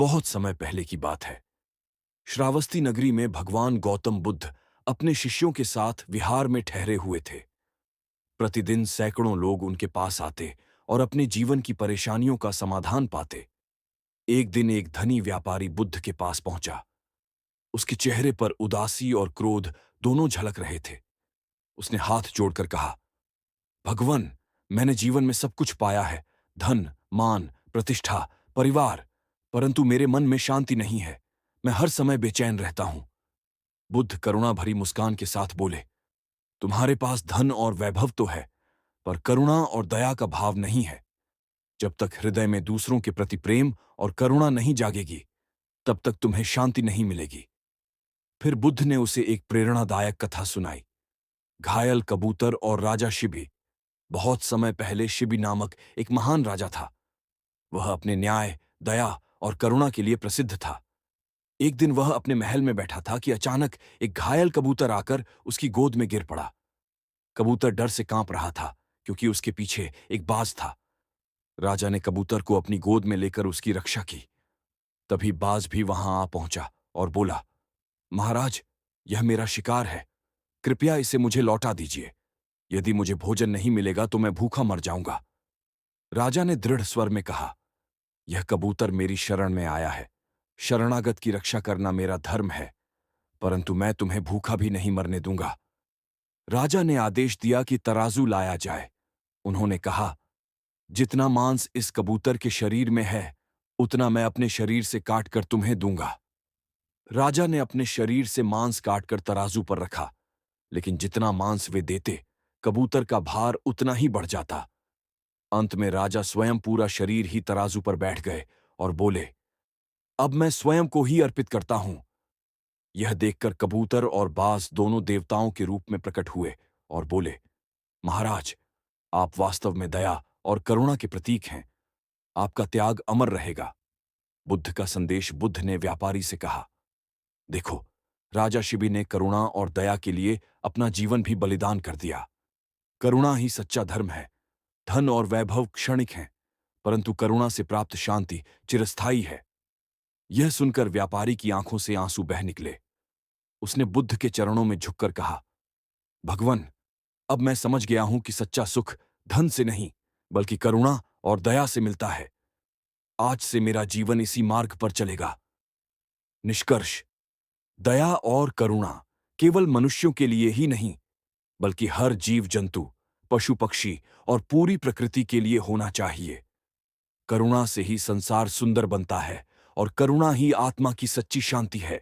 बहुत समय पहले की बात है। श्रावस्ती नगरी में भगवान गौतम बुद्ध अपने शिष्यों के साथ विहार में ठहरे हुए थे। प्रतिदिन सैकड़ों लोग उनके पास आते और अपने जीवन की परेशानियों का समाधान पाते। एक दिन एक धनी व्यापारी बुद्ध के पास पहुंचा। उसके चेहरे पर उदासी और क्रोध दोनों झलक रहे थे। उसने हाथ जोड़कर कहा, भगवान, मैंने जीवन में सब कुछ पाया है, धन, मान, प्रतिष्ठा, परिवार, परंतु मेरे मन में शांति नहीं है। मैं हर समय बेचैन रहता हूं। बुद्ध करुणा भरी मुस्कान के साथ बोले, तुम्हारे पास धन और वैभव तो है, पर करुणा और दया का भाव नहीं है। जब तक हृदय में दूसरों के प्रति प्रेम और करुणा नहीं जागेगी, तब तक तुम्हें शांति नहीं मिलेगी। फिर बुद्ध ने उसे एक प्रेरणादायक कथा सुनाई। घायल कबूतर और राजा शिबी। बहुत समय पहले शिबी नामक एक महान राजा था। वह अपने न्याय, दया और करुणा के लिए प्रसिद्ध था। एक दिन वह अपने महल में बैठा था कि अचानक एक घायल कबूतर आकर उसकी गोद में गिर पड़ा। कबूतर डर से कांप रहा था, क्योंकि उसके पीछे एक बाज था। राजा ने कबूतर को अपनी गोद में लेकर उसकी रक्षा की। तभी बाज भी वहां आ पहुंचा और बोला, महाराज, यह मेरा शिकार है, कृपया इसे मुझे लौटा दीजिए। यदि मुझे भोजन नहीं मिलेगा तो मैं भूखा मर जाऊंगा। राजा ने दृढ़ स्वर में कहा, यह कबूतर मेरी शरण में आया है। शरणागत की रक्षा करना मेरा धर्म है, परंतु मैं तुम्हें भूखा भी नहीं मरने दूंगा। राजा ने आदेश दिया कि तराजू लाया जाए। उन्होंने कहा, जितना मांस इस कबूतर के शरीर में है, उतना मैं अपने शरीर से काटकर तुम्हें दूंगा। राजा ने अपने शरीर से मांस काटकर तराजू पर रखा, लेकिन जितना मांस वे देते, कबूतर का भार उतना ही बढ़ जाता। अंत में राजा स्वयं पूरा शरीर ही तराजू पर बैठ गए और बोले, अब मैं स्वयं को ही अर्पित करता हूं। यह देखकर कबूतर और बाज दोनों देवताओं के रूप में प्रकट हुए और बोले, महाराज, आप वास्तव में दया और करुणा के प्रतीक हैं। आपका त्याग अमर रहेगा। बुद्ध का संदेश। बुद्ध ने व्यापारी से कहा, देखो, राजा शिबी ने करुणा और दया के लिए अपना जीवन भी बलिदान कर दिया। करुणा ही सच्चा धर्म है। धन और वैभव क्षणिक हैं, परंतु करुणा से प्राप्त शांति चिरस्थायी है। यह सुनकर व्यापारी की आंखों से आंसू बह निकले। उसने बुद्ध के चरणों में झुककर कहा, भगवान, अब मैं समझ गया हूं कि सच्चा सुख धन से नहीं, बल्कि करुणा और दया से मिलता है। आज से मेरा जीवन इसी मार्ग पर चलेगा। निष्कर्ष, दया और करुणा केवल मनुष्यों के लिए ही नहीं, बल्कि हर जीव जंतु, पशु पक्षी और पूरी प्रकृति के लिए होना चाहिए। करुणा से ही संसार सुंदर बनता है और करुणा ही आत्मा की सच्ची शांति है।